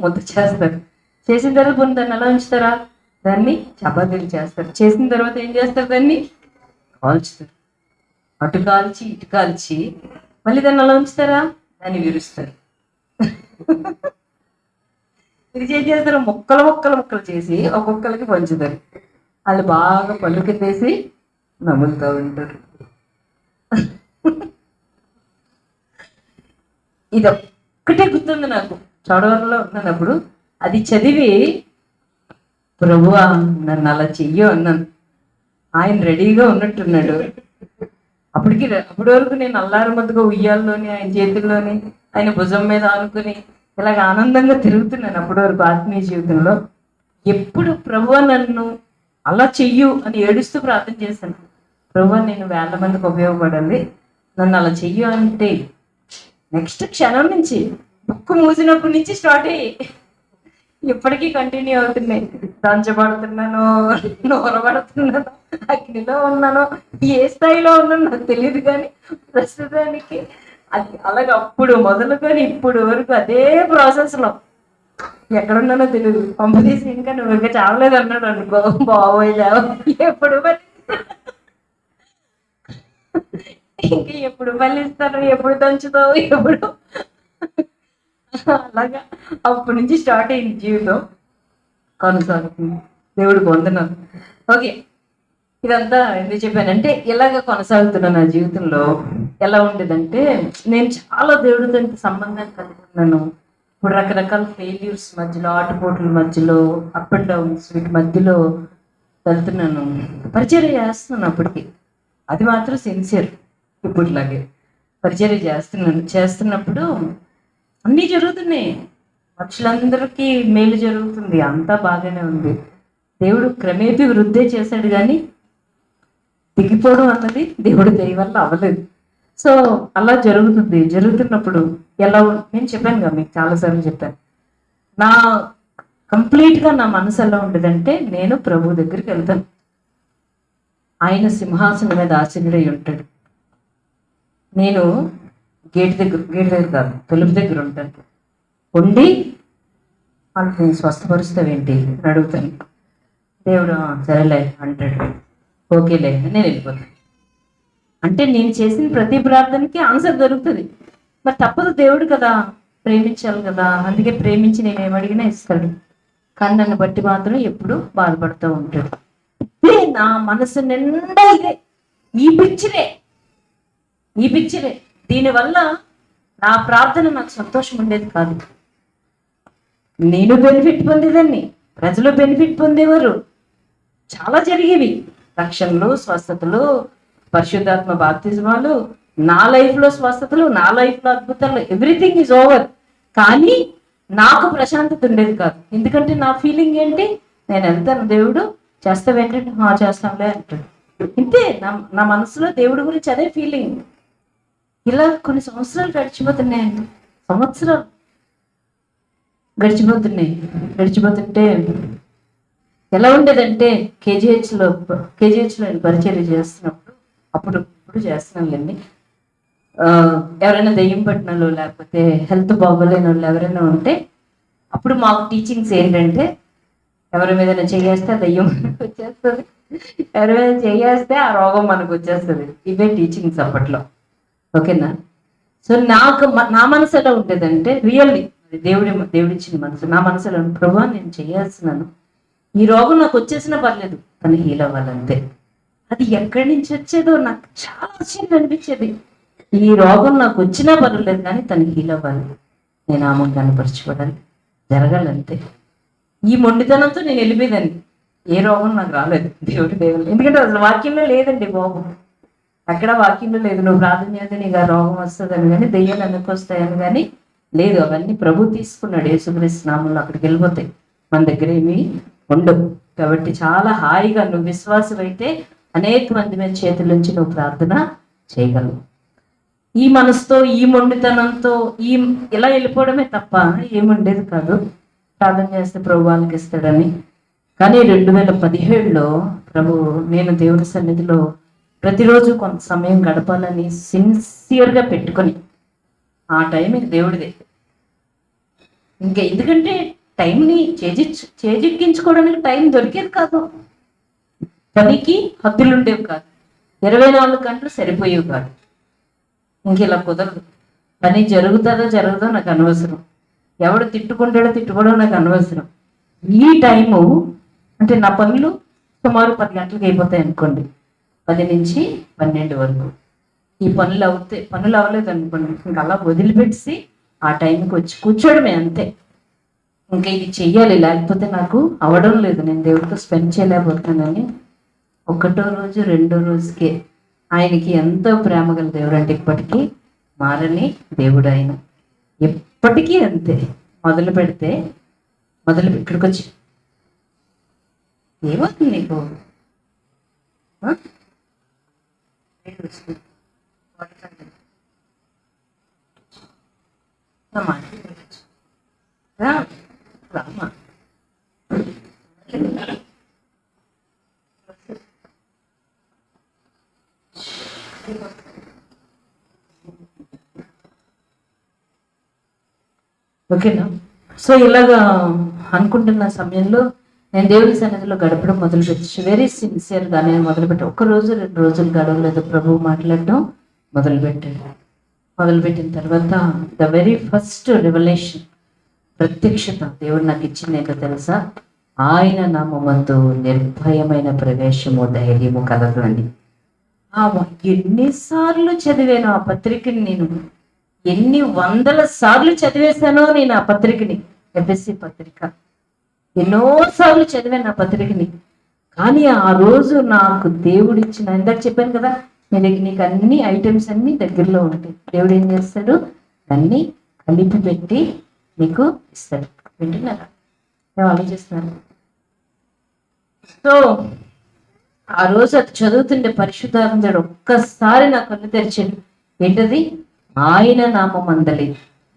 ముద్ద చేస్తారు. చేసిన తర్వాత దాన్ని అలా ఉంచుతారా? దాన్ని చపాతీలు చేస్తారు. చేసిన తర్వాత ఏం చేస్తారు? దాన్ని కాల్చుతారు. అటు కాల్చి ఇటు కాల్చి మళ్ళీ దాన్ని అలా ఉంచుతారా? దాన్ని విరుస్తారు. ఇది ఏం చేస్తారు? ముక్కలు చేసి ఒక్కొక్కరికి పంచుతారు. వాళ్ళు బాగా పళ్ళు కిందేసి నములుతూ ఉంటారు. ఇది ఒక్కటే గుర్తుంది నాకు. చోడవరంలో ఉన్నప్పుడు అది చదివి, ప్రభువా నన్ను అలా చెయ్యో అన్నాను. ఆయన రెడీగా ఉన్నట్టున్నాడు. అప్పటి వరకు నేను అల్లారమద్దుగా ఉయ్యాల్లోని ఆయన చేతుల్లోని ఆయన భుజం మీద ఆనుకుని ఇలాగ ఆనందంగా తిరుగుతున్నాను అప్పటి వరకు ఆత్మీయ జీవితంలో. ఎప్పుడు ప్రభువా నన్ను అలా చెయ్యు అని ఏడుస్తూ ప్రార్థన చేశాను. ప్రభువా నేను 1000 మందికి ఉపయోగపడాలి, నన్ను అలా చెయ్యు అంటే నెక్స్ట్ క్షణం నుంచి బుక్ మూసినప్పటి నుంచి స్టార్ట్ అయ్యి ఇప్పటికీ కంటిన్యూ అవుతున్నాయి. దంచబడుతున్నాను, నూరబడుతున్నాను, అగ్నిలో ఉన్నాను, ఏ స్థాయిలో ఉన్నాను నాకు తెలియదు, కానీ ప్రస్తుతానికి అది అలాగే అప్పుడు మొదలుకొని ఇప్పుడు వరకు అదే ప్రాసెస్లో ఎక్కడున్నానో తెలియదు. పంపదీసి ఇంకా నువ్వు ఇంకా చావలేదు అన్నాడు అనుకో, బాబోయ్ చావ ఎప్పుడు ఇంకా ఎప్పుడు పల్లిస్తాను, ఎప్పుడు దంచుతావు, ఎప్పుడు అలాగా అప్పటి నుంచి స్టార్ట్ అయింది జీవితం, కొనసాగుతుంది. దేవుడికి వందనాలు. ఓకే, ఇదంతా ఎందుకు చెప్పానంటే ఇలాగ కొనసాగుతున్నా నా జీవితంలో. ఎలా ఉండేదంటే నేను చాలా దేవుడితో సంబంధాన్ని కలిగి ఉన్నాను. ఇప్పుడు రకరకాల ఫెయిల్యూర్స్ మధ్యలో, ఆటుపోట్ల మధ్యలో, అప్ అండ్ డౌన్స్ వీటి మధ్యలో వెళ్తున్నాను. పరిచర్య చేస్తున్నాను అప్పటికి, అది మాత్రం సిన్సియర్. ఇప్పటిలాగే పరిచర్య చేస్తున్నప్పుడు అన్నీ జరుగుతున్నాయి, మనుషులందరికీ మేలు జరుగుతుంది, అంతా బాగానే ఉంది. దేవుడు క్రమేపీ వృద్ధి చేశాడు, కానీ దిగిపోవడం అన్నది దేవుడి దయ వల్ల అవ్వలేదు. సో అలా జరుగుతున్నప్పుడు ఎలా నేను చెప్పాను కదా మీకు, చాలాసార్లు చెప్పాను, నా కంప్లీట్గా నా మనసు ఎలా ఉండేదంటే నేను ప్రభు దగ్గరికి వెళ్తాను, ఆయన సింహాసనం మీద ఆసీనుడై ఉంటాడు, నేను గేట్ దగ్గర కాదు తలుపు దగ్గర ఉంటాను, ఉండి వాళ్ళకి నేను స్వస్థపరుస్తావేంటి అని అడుగుతాను. దేవుడు సరేలే అంటాడు, ఓకేలే నేను వెళ్ళిపోతాను. అంటే నేను చేసిన ప్రతి ప్రార్థనకి ఆన్సర్ దొరుకుతుంది. మరి తప్పదు, దేవుడు కదా, ప్రేమించాలి కదా, అందుకే ప్రేమించి నేను ఏమడిగినా ఇస్తాడు. కానీ నన్ను బట్టి మాత్రం ఎప్పుడు బాధపడుతూ ఉంటాడు. నా మనసు నిండా ఇదే, ఈ పిచ్చిరే. దీనివల్ల నా ప్రార్థన నాకు సంతోషం ఉండేది కాదు. నేను బెనిఫిట్ పొందేదాన్ని, ప్రజలు బెనిఫిట్ పొందేవారు, చాలా జరిగేవి, రక్షణలు, స్వస్థతలు, పరిశుద్ధాత్మ బాప్తిజమాలు, నా లైఫ్లో స్వస్థతలు, నా లైఫ్లో అద్భుతాలు, ఎవ్రీథింగ్ ఈజ్ ఓవర్. కానీ నాకు ప్రశాంతత ఉండేది కాదు. ఎందుకంటే నా ఫీలింగ్ ఏంటి, నేను వెళ్తాను, దేవుడు చేస్తావేంటంటే చేస్తాంలే అంటాడు. ఇంతే నా మనసులో దేవుడి గురించి అదే ఫీలింగ్. ఇలా కొన్ని సంవత్సరాలు గడిచిపోతున్నాయండి, సంవత్సరాలు గడిచిపోతుంటే ఎలా ఉండేదంటే కేజీహెచ్లో నేను పరిచర్య చేస్తున్నప్పుడు, ఇప్పుడు చేస్తున్నానులేండి, ఎవరైనా దెయ్యం పట్టిన వాళ్ళు లేకపోతే హెల్త్ బాగోలేని వాళ్ళు ఎవరైనా ఉంటే అప్పుడు మాకు టీచింగ్స్ ఏంటంటే ఎవరి మీద చేయేస్తే దెయ్యం మనకు వచ్చేస్తుంది, ఎవరి మీద చేయేస్తే ఆ రోగం మనకు వచ్చేస్తుంది. ఇవే టీచింగ్స్ అప్పట్లో, ఓకేనా. సో నా మనసు ఎలా ఉండేదంటే రియల్లీ దేవుడిచ్చిన మనసు, నా మనసు ఎలా ఉంది, ప్రభా నేను చేయాల్సినాను, ఈ రోగం నాకు వచ్చేసినా పర్లేదు కానీ హీల్ అవ్వాలంతే. అది ఎక్కడి నుంచి వచ్చేదో నాకు చాలా ఆశ్చర్యం అనిపించేది. ఈ రోగం నాకు వచ్చినా పర్వాలేదు కానీ తనకి హీల్ అవ్వాలి, నేను ఆమెను కనపరచుకోవడానికి జరగాలంతే. ఈ మొండితనంతో నేను వెళ్ళిపోయేదాన్ని, ఏ రోగం నాకు రాలేదు దేవుడి దేవుడు. ఎందుకంటే అసలు వాక్యంలో లేదండి బాబు, అక్కడ వాక్యంలో లేదు నువ్వు ప్రార్థన చేస్తే నీకు ఆ రోగం వస్తుందని కానీ, దెయ్యాలు ఎందుకు వస్తాయని కానీ లేదు. అవన్నీ ప్రభు తీసుకున్నాడు, యేసుక్రీస్తు నామంలో అక్కడికి వెళ్ళిపోతాయి, మన దగ్గర ఏమీ ఉండవు. కాబట్టి చాలా హాయిగా నువ్వు విశ్వాసం అయితే అనేక మంది మీద చేతుల నుంచి నువ్వు ప్రార్థన చేయగలవు. ఈ మనసుతో, ఈ మొండితనంతో ఇలా వెళ్ళిపోవడమే తప్ప ఏముండేది కాదు. ప్రార్థన చేస్తే ప్రభు వాళ్ళకి ఇస్తాడని. కానీ 2017లో ప్రభు నేను దేవుడి సన్నిధిలో ప్రతిరోజు కొంత సమయం గడపాలని సిన్సియర్గా పెట్టుకొని, ఆ టైం దేవుడిదే. ఇంకా ఎందుకంటే టైంని చేజిక్కించుకోవడానికి టైం దొరికేది కాదు, పనికి హద్దులు ఉండేవి కాదు, 24 గంటలు సరిపోయేవి కాదు. ఇంక ఇలా కుదరదు, పని జరుగుతుందో నాకు అనవసరం, ఎవడు తిట్టుకోవడం నాకు అనవసరం. ఈ టైము అంటే నా పనులు సుమారు 10 గంటలకు అయిపోతాయి అనుకోండి, 10 నుంచి 12 వరకు. ఈ పనులు అవ్వలేదు అనుకోండి, ఇంకా అలా వదిలిపెట్టి ఆ టైంకి వచ్చి కూర్చోడమే అంతే. ఇంకా ఇది చెయ్యాలి, లేకపోతే నాకు అవడం లేదు, నేను దేవుడితో స్పెండ్ చేయలేకపోతున్నానని. 1వ రోజు 2వ రోజుకే ఆయనకి ఎంతో ప్రేమ గల దేవుడు అంటే ఇప్పటికీ మారని దేవుడు ఆయన. ఎప్పటికీ అంతే. మొదలు పెడితే ఇక్కడికి వచ్చి ఏమవుతుంది నీకు? రామా ఓకేనా? సో ఇలాగా అనుకుంటున్న సమయంలో నేను దేవుని సన్నిధిలో గడపడం మొదలుపెట్టి వెరీ సిన్సియర్గా నేను మొదలుపెట్టి 1 రోజు 2 రోజులు గడవలేదు. ప్రభువు మాట్లాడడం మొదలుపెట్టిన తర్వాత ద వెరీ ఫస్ట్ రివల్యూషన్, ప్రత్యక్షత దేవుడు నాకు ఇచ్చింది ఏంటో తెలుసా? ఆయన నామమందు నిర్భయమైన ప్రవేశము ధైర్యము కలదు అని. ఎన్నిసార్లు చదివాను ఆ పత్రికని, నేను ఎన్ని వందల సార్లు చదివేశానో నేను ఆ పత్రికని, ఎఫ్ఎస్సి పత్రిక ఎన్నోసార్లు చదివాను ఆ పత్రికని. కానీ ఆ రోజు నాకు దేవుడు ఇచ్చిన, ఇందాక చెప్పాను కదా, నీకు అన్ని ఐటమ్స్ అన్ని దగ్గరలో ఉంటాయి. దేవుడు ఏం చేస్తాడు? అన్నీ కలిపి పెట్టి నీకు ఇస్తాడు. వింటున్నారా? మేము ఆలోచిస్తున్నాను. సో ఆ రోజు అది చదువుతుండే పరిశుద్ధాత్ముడు ఒక్కసారి నా కళ్ళు తెరిచాడు. ఏంటది? ఆయన నామమందలి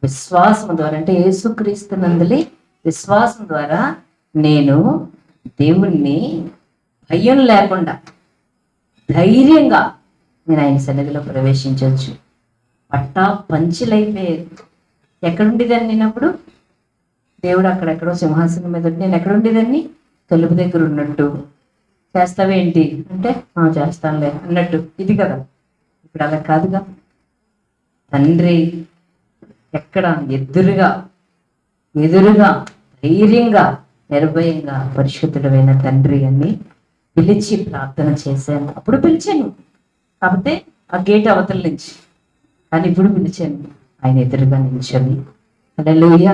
విశ్వాసం ద్వారా, అంటే యేసుక్రీస్తు నందలి విశ్వాసం ద్వారా నేను దేవుణ్ణి భయం లేకుండా ధైర్యంగా నేను ఆయన సన్నిధిలో ప్రవేశించవచ్చు. పట్టా పంచులైపోయేది. ఎక్కడుండేదాన్ని నేనప్పుడు? దేవుడు అక్కడెక్కడో సింహాసనం మీద ఉంటే నేను ఎక్కడుండేదాన్ని? తలుపు దగ్గర ఉన్నట్టు. చేస్తావేంటి అంటే చేస్తానులే అన్నట్టు. ఇది కదా. ఇప్పుడు అలా కాదుగా. తండ్రి ఎక్కడ ఎదురుగా ధైర్యంగా నిర్భయంగా పరిశుద్ధుడమైన తండ్రి అని పిలిచి ప్రార్థన చేశాను. అప్పుడు పిలిచాను కాకపోతే ఆ గేట్ అవతల నుంచి, కానీ ఇప్పుడు పిలిచాను ఆయన ఎదురుగా నిల్చొని. హల్లెలూయా.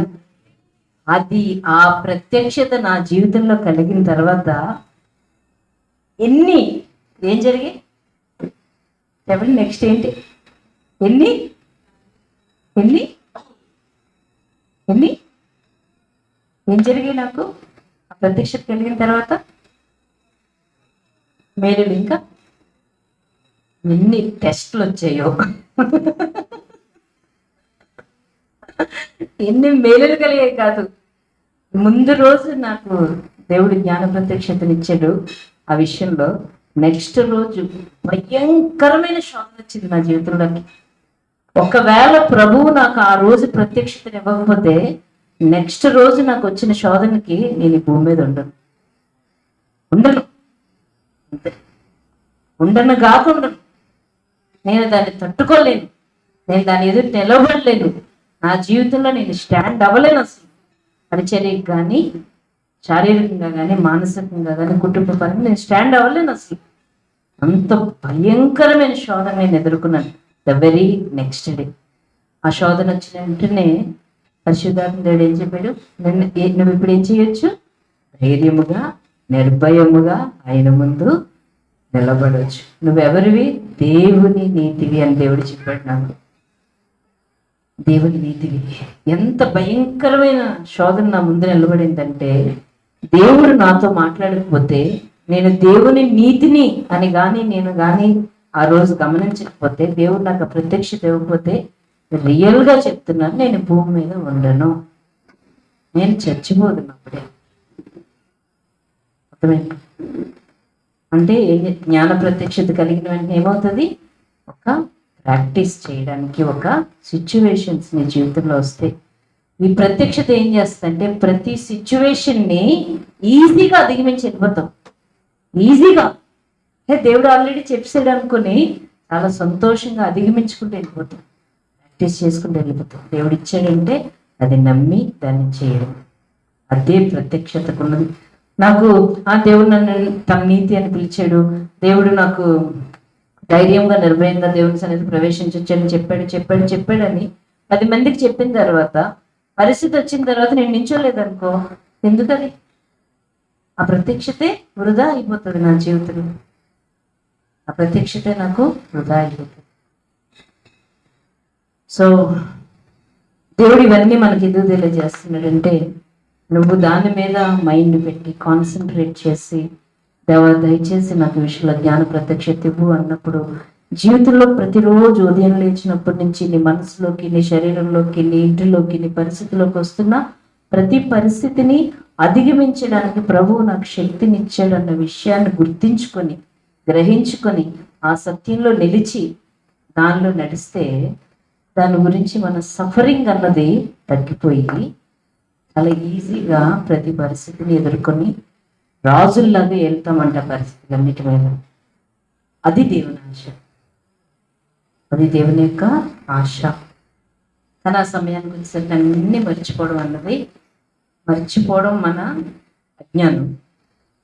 అది ఆ ప్రత్యక్షత నా జీవితంలో కలిగిన తర్వాత ఏం జరిగాయి చెప్పండి? నెక్స్ట్ ఏంటి? ఎన్ని ఏం జరిగాయి నాకు ఆ ప్రత్యక్షత కలిగిన తర్వాత? మేలులు. ఇంకా ఎన్ని టెస్టులు వచ్చాయో, ఎన్ని మేలులు కలిగాయి కాదు. ముందు రోజు నాకు దేవుడు జ్ఞాన ప్రత్యక్షతనిచ్చాడు ఆ విషయంలో. నెక్స్ట్ రోజు భయంకరమైన శోధన వచ్చింది నా జీవితంలోకి. ఒకవేళ ప్రభువు నాకు ఆ రోజు ప్రత్యక్షతను ఇవ్వకపోతే నెక్స్ట్ రోజు నాకు వచ్చిన శోధనకి నేను ఈ భూమి మీద ఉండను అంతే. కాకుండా నేను దాన్ని తట్టుకోలేను, నేను దాని ఎదురు నిలబడలేను. నా జీవితంలో నేను స్టాండ్ అవ్వలేను అసలు. పరిచర్యకి కానీ, శారీరకంగా కానీ, మానసికంగా కానీ, కుటుంబ పరంగా నేను స్టాండ్ అవ్వలేను అసలు. అంత భయంకరమైన శోధన నేను ఎదుర్కొన్నాను. ద వెరీ నెక్స్ట్ డే ఆ శోధన వచ్చిన వెంటనే పరిశుద్ధాత్మ దేవుడు ఏం చెప్పాడు? నువ్వు ఇప్పుడు ఏం చేయొచ్చు? ధైర్యముగా నిర్భయముగా ఆయన ముందు నిలబడవచ్చు. నువ్వెవరివి? దేవుని నీతివి అని దేవుడు చెప్పాడు నాకు. దేవుని నీతివి. ఎంత భయంకరమైన శోధన నా ముందు నిలబడిందంటే, దేవుడు నాతో మాట్లాడకపోతే, నేను దేవుని నీతిని అని నేను ఆ రోజు గమనించకపోతే, దేవుడు నాకు ప్రత్యక్షత ఇవ్వకపోతే, రియల్గా చెప్తున్నాను, నేను భూమి మీద ఉండను, నేను చచ్చిపోతున్నప్పుడే. అర్థమైంది? అంటే జ్ఞాన ప్రత్యక్షత కలిగిన వెంటనే ఏమవుతుంది? ఒక ప్రాక్టీస్ చేయడానికి ఒక సిచ్యువేషన్స్ నీ జీవితంలో వస్తాయి. ఈ ప్రత్యక్షత ఏం చేస్తుందంటే ప్రతి సిచ్యువేషన్ని ఈజీగా అధిగమించి వెళ్ళిపోతాం. ఈజీగా దేవుడు ఆల్రెడీ చెప్పాడు అనుకుని చాలా సంతోషంగా అధిగమించుకుంటూ వెళ్ళిపోతాం, ప్రాక్టీస్ చేసుకుంటూ వెళ్ళిపోతాం. దేవుడు ఇచ్చాడంటే అది నమ్మి దాన్ని చేయడం, అదే ప్రత్యక్షతకున్నది. నాకు దేవుడు నన్ను తన నీతి అని పిలిచాడు, దేవుడు నాకు ధైర్యంగా నిర్భయంగా దేవుని సన్నిధి ప్రవేశించొచ్చని చెప్పాడని 10 మందికి చెప్పిన తర్వాత పరిస్థితి వచ్చిన తర్వాత నేను నించోలేదనుకో, ఎందుకది? ఆ ప్రత్యక్షతే వృధా అయిపోతుంది నా జీవితంలో. ఆ ప్రత్యక్షతే నాకు వృధా అయిపోతుంది. సో దేవుడు ఇవన్నీ మనకి ఎందుకు తెలియజేస్తున్నాడంటే, నువ్వు దాని మీద మైండ్ పెట్టి కాన్సన్ట్రేట్ చేసి, దేవా దయచేసి నాకు ఈ విషయంలో జ్ఞాన ప్రత్యక్షత ఇవ్వు అన్నప్పుడు, జీవితంలో ప్రతిరోజు ఉదయం లేచినప్పటి నుంచి నీ మనసులోకి, నీ శరీరంలోకి, నీ ఇంటిలోకి, నీ పరిస్థితిలోకి వస్తున్న ప్రతి పరిస్థితిని అధిగమించడానికి ప్రభువు నాకు శక్తినిచ్చాడన్న విషయాన్ని గుర్తించుకొని, గ్రహించుకొని, ఆ సత్యంలో నిలిచి దానిలో నడిస్తే దాని గురించి మన సఫరింగ్ అన్నది తగ్గిపోయి చాలా ఈజీగా ప్రతి పరిస్థితిని ఎదుర్కొని రాజుల్లాగా వెళ్తామంట పరిస్థితులన్నిటి మీద. అది దేవుని ఆశ, అది దేవుని యొక్క ఆశ. కానీ ఆ సమయానికి వచ్చేసరికి అన్నీ మర్చిపోవడం అన్నది, మర్చిపోవడం మన అజ్ఞానం.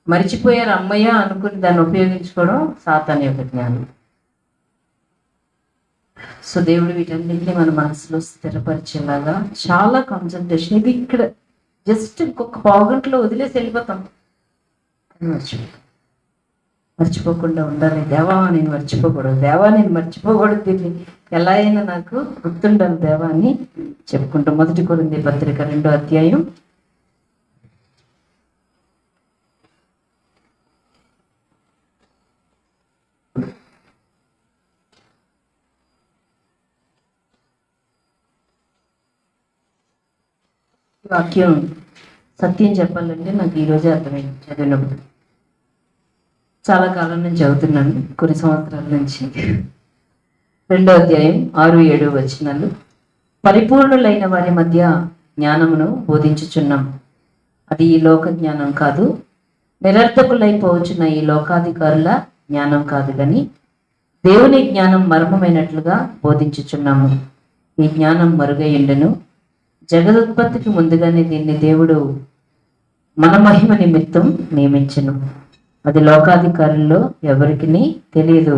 మర్చిపోయారు అమ్మయ్య అనుకుని దాన్ని ఉపయోగించుకోవడం సాతాను యొక్క జ్ఞానం. సో దేవుడు వీటన్నింటినీ మన మనసులో స్థిరపరిచేలాగా చాలా కాన్సన్ట్రేషన్. ఇది ఇక్కడ జస్ట్ ఇంకొక పావుగంటలో వదిలేసి వెళ్ళిపోతాం. మర్చిపోకుండా ఉండాలి. దేవా నేను మర్చిపోకూడదు, దేవా నేను మర్చిపోకూడదు, దీన్ని ఎలా అయినా నాకు గుర్తుండాలి దేవా అని చెప్పుకుంటాం. 1 కొరింథీ పత్రిక 2వ అధ్యాయం 2 వాక్యం సత్యం చెప్పాలంటే నాకు ఈరోజే అర్థమైంది చదివినప్పుడు. చాలా కాలం నుంచి చదువుతున్నాను, కొన్ని సంవత్సరాల నుంచి. 2వ అధ్యాయం 6, 7 వచనాలు. పరిపూర్ణులైన వారి మధ్య జ్ఞానమును బోధించుచున్నాం, అది ఈ లోక జ్ఞానం కాదు, నిరర్థకులైపోవచ్చున్న ఈ లోకాధికారుల జ్ఞానం కాదు, కానీ దేవుని జ్ఞానం మర్మమైనట్లుగా బోధించుచున్నాము. ఈ జ్ఞానం మరుగైండెను, జగదుత్పత్తికి ముందుగానే దీన్ని దేవుడు మన మహిమ నిమిత్తం నియమించెను. అది లోకాధికారుల్లో ఎవరికి తెలియదు.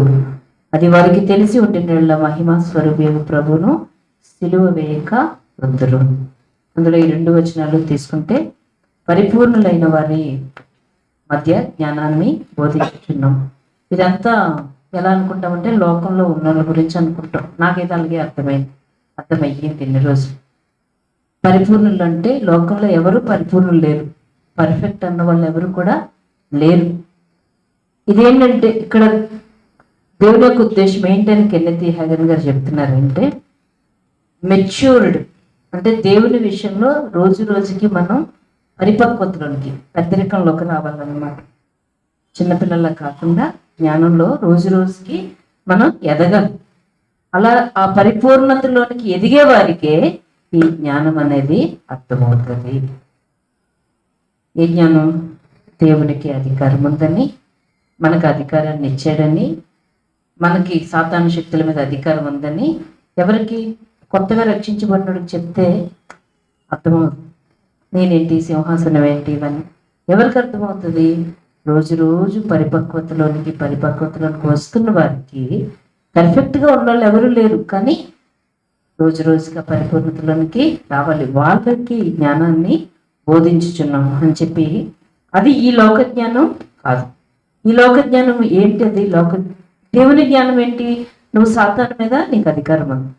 అది వారికి తెలిసి ఉండిన మహిమ స్వరూపము ప్రభువును సిలువ వేయక వద్దురు. అందులో ఈ 2 వచనాలు తీసుకుంటే, పరిపూర్ణులైన వారి మధ్య జ్ఞానాన్ని బోధించుచున్నాం. ఇదంతా ఎలా అనుకుంటామంటే లోకంలో ఉన్న వాళ్ళ గురించి అనుకుంటాం. నాకైతే అలాగే అర్థమయ్యింది ఇన్ని రోజులు. పరిపూర్ణులు అంటే లోకంలో ఎవరు పరిపూర్ణులు లేరు, పర్ఫెక్ట్ అన్న వాళ్ళు ఎవరు కూడా లేరు. ఇదేంటంటే ఇక్కడ దేవుని యొక్క ఉద్దేశం ఏంటని కెన్నెత్ హ్యాగన్ గారు చెప్తున్నారంటే, మెచ్యూర్డ్ అంటే దేవుని విషయంలో రోజు రోజుకి మనం పరిపక్వతలోనికి, పెద్దరికంలోకి రావాలన్నమాట. చిన్నపిల్లల కాకుండా జ్ఞానంలో రోజు రోజుకి మనం ఎదగాలి. అలా ఆ పరిపూర్ణతలోనికి ఎదిగే వారికే ఈ జ్ఞానం అనేది అర్థమవుతుంది. ఈ జ్ఞానం దేవునికి అధికారం ఉందని, మనకు అధికారాన్ని ఇచ్చాడని, మనకి సాతాను శక్తుల మీద అధికారం ఉందని ఎవరికి కొత్తగా రక్షించబడినోడికి చెప్తే అర్థమవుతుంది. నేనేంటి, సింహాసనం ఏంటి, ఇవన్నీ ఎవరికి అర్థమవుతుంది? రోజు రోజు పరిపక్వతలోనికి వస్తున్న వారికి, పర్ఫెక్ట్గా ఉన్న వాళ్ళు ఎవరు లేరు, కానీ రోజు రోజుగా పరిపూర్ణతలోనికి రావాలి. వాళ్ళకి జ్ఞానాన్ని బోధించుచున్నాం అని చెప్పి, అది ఈ లోక జ్ఞానం కాదు. ఈ లోక జ్ఞానం ఏంటి? అది దేవుని జ్ఞానం ఏంటి? నువ్వు సాతాను మీద నీకు అధికారం ఉంది.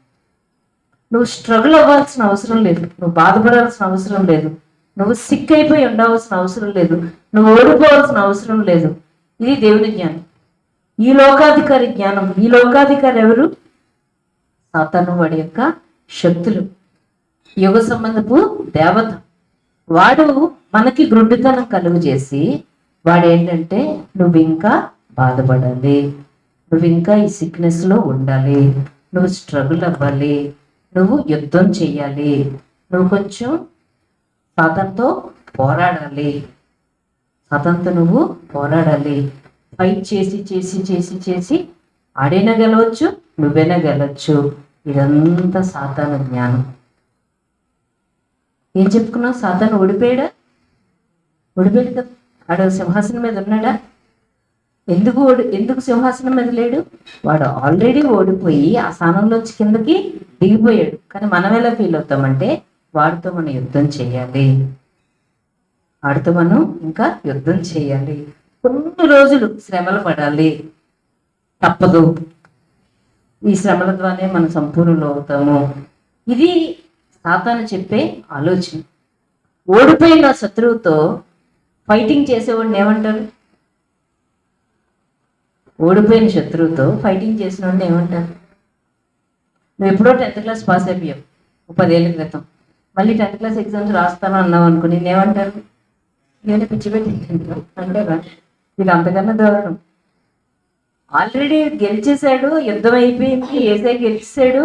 నువ్వు స్ట్రగుల్ అవ్వాల్సిన అవసరం లేదు, నువ్వు బాధపడాల్సిన అవసరం లేదు, నువ్వు సిక్ అయిపోయి ఉండవలసిన అవసరం లేదు, నువ్వు ఓడిపోవాల్సిన అవసరం లేదు. ఇది దేవుని జ్ఞానం. ఈ లోకాధికారి జ్ఞానం. ఈ లోకాధికారి ఎవరు? సాతాను, వాడి యొక్క శక్తులు, యుగ సంబంధపు దేవత. వాడు మనకి గ్రుడ్డితనం కలుగు చేసి, వాడు ఏంటంటే నువ్వు ఇంకా బాధపడాలి, నువ్వు ఇంకా ఈ సిక్నెస్లో ఉండాలి, నువ్వు స్ట్రగుల్ అవ్వాలి, నువ్వు యుద్ధం చెయ్యాలి, నువ్వు కొంచెం సాతానుతో పోరాడాలి, నువ్వు పోరాడాలి. ఫైట్ చేసి చేసి చేసి చేసి ఆడైనా గెలవచ్చు, నువ్వైనా గెలవచ్చు. ఇదంతా సాతాను జ్ఞానం. ఏం చెప్పుకున్నావు? సాతాను ఓడిపోయాడు కదా. ఆడు సింహాసనం మీద ఉన్నాడా? ఎందుకు సింహాసనం మీద లేడు? వాడు ఆల్రెడీ ఓడిపోయి ఆ స్థానంలోంచి కిందకి దిగిపోయాడు. కానీ మనం ఎలా ఫీల్ అవుతామంటే, వాడితో మనం యుద్ధం చేయాలి, వాడితో మనం ఇంకా యుద్ధం చేయాలి, కొన్ని రోజులు శ్రమలు పడాలి, తప్పదు, ఈ శ్రమల ద్వారానే మనం సంపూర్ణులు అవుతాము. ఇది సాతాను చెప్పే ఆలోచన. ఓడిపోయిన శత్రువుతో ఫైటింగ్ చేసేవాడిని ఏమంటారు? ఓడిపోయిన శత్రువుతో ఫైటింగ్ చేసిన వాడిని ఏమంటారు? నువ్వు ఎప్పుడో 10th క్లాస్ పాస్ అయిపోయావు 10 ఏళ్ళ క్రితం, మళ్ళీ 10th క్లాస్ ఎగ్జామ్స్ రాస్తాను అన్నావు అనుకో, నేనేమంటారు? నేను పిచ్చి పెట్టింది అంటారా? ఇది అంతకన్నా దారుణం. ఆల్రెడీ గెలిచేశాడు, యుద్ధం అయిపోయింది, ఏసై గెలిచాడు,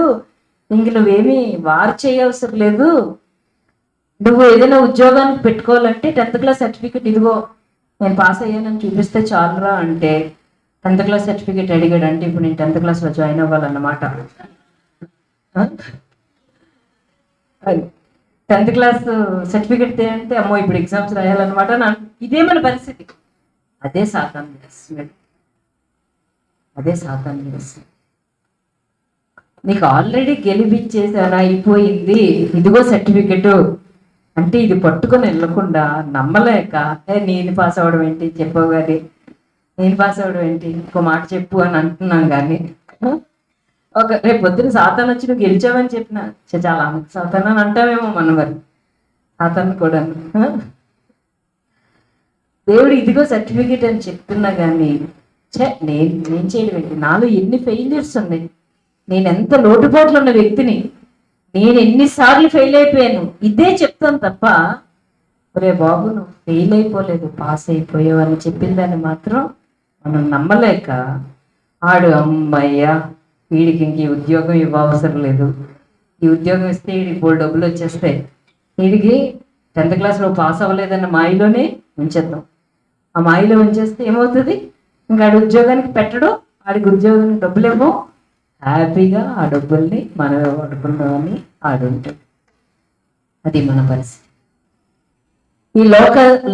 ఇంక నువ్వేమీ వార్ చేయవసరం లేదు. నువ్వు ఏదైనా ఉద్యోగానికి పెట్టుకోవాలంటే 10th క్లాస్ సర్టిఫికెట్ ఇదిగో నేను పాస్ అయ్యానని చూపిస్తే చాలురా అంటే 10th క్లాస్ సర్టిఫికెట్ అడిగాడు అంటే ఇప్పుడు నేను 10th క్లాస్లో జాయిన్ అవ్వాలన్నమాట. 10th క్లాస్ సర్టిఫికెట్ అంటే అమ్మో ఇప్పుడు ఎగ్జామ్స్ రాయాలన్నమాట. ఇదే మన పరిస్థితి. అదే సాతాను చేస్తున్నాడు. అదే సాతాను చేస్తుంది. నీకు ఆల్రెడీ గెలిపించేసాను, అయిపోయింది, ఇదిగో సర్టిఫికెట్ అంటే ఇది పట్టుకొని వెళ్ళకుండా నమ్మలేక నేను పాస్ అవ్వడం ఏంటి చెప్పావు కానీ, నేను పాస్ అవ్వడం ఏంటి ఇంకో మాట చెప్పు అని అంటున్నాం కానీ, రేపు పొద్దున సాతాను వచ్చి నువ్వు గెలిచావని చెప్పిన చాలా సాతాను అని అంటామేమో మనం. మరి సాతాను కూడా దేవుడు ఇదిగో సర్టిఫికెట్ అని చెప్తున్నా కానీ నేను చేయడం ఏంటి? నాలో ఎన్ని ఫెయిల్యూర్స్ ఉన్నాయి, నేను ఎంత లోటుపాట్లు ఉన్న వ్యక్తిని, నేను ఎన్నిసార్లు ఫెయిల్ అయిపోయాను, ఇదే చెప్తాను తప్ప రే బాబు నువ్వు ఫెయిల్ అయిపోలేదు, పాస్ అయిపోయావు అని చెప్పిన దాన్ని మాత్రం మనం నమ్మలేక ఆడు అమ్మయ్యా వీడికి ఇంక ఈ ఉద్యోగం ఇవ్వవసరం లేదు, ఈ ఉద్యోగం ఇస్తే వీడికి 4 డబ్బులు వచ్చేస్తాయి, వీడికి 10th క్లాస్లో పాస్ అవ్వలేదన్న మాయలోనే ఉంచేద్దాం. ఆ మాయలో ఉంచేస్తే ఏమవుతుంది? ఇంకా ఆడి ఉద్యోగానికి పెట్టడం, ఆడికి ఉద్యోగానికి డబ్బులేమో, హ్యాపీగా ఆ డబ్బుల్ని మనమే వాడుకుందామని ఆడుంటాడు. అది మన పరిస్థితి. ఈ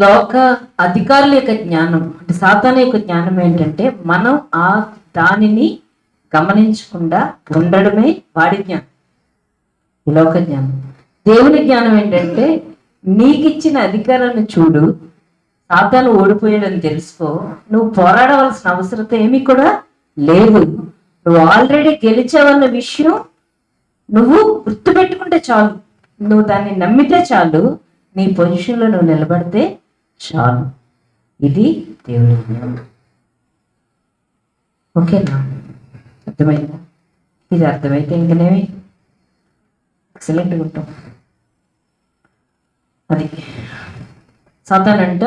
లోక అధికారుల యొక్క జ్ఞానం అంటే సాతాను యొక్క జ్ఞానం ఏంటంటే మనం దానిని గమనించకుండా ఉండడమే వాడి జ్ఞానం. ఈ లోక జ్ఞానం. దేవుని జ్ఞానం ఏంటంటే నీకు ఇచ్చిన అధికారాన్ని చూడు, సాతాను ఓడిపోయాడని తెలుసుకో, నువ్వు పోరాడవలసిన అవసరం ఏమీ కూడా లేదు, నువ్వు ఆల్రెడీ గెలిచావన్న విషయం నువ్వు గుర్తుపెట్టుకుంటే చాలు, నువ్వు దాన్ని నమ్మితే చాలు, నీ పొజిషన్లో నువ్వు నిలబడితే చాలు. ఇది దేవుని జ్ఞానం. ఓకేనా? అర్థమైందా? ఇది అర్థమైతే ఇంకనేమి ఎక్సలెంట్గా ఉంటాం. అది సాతానంట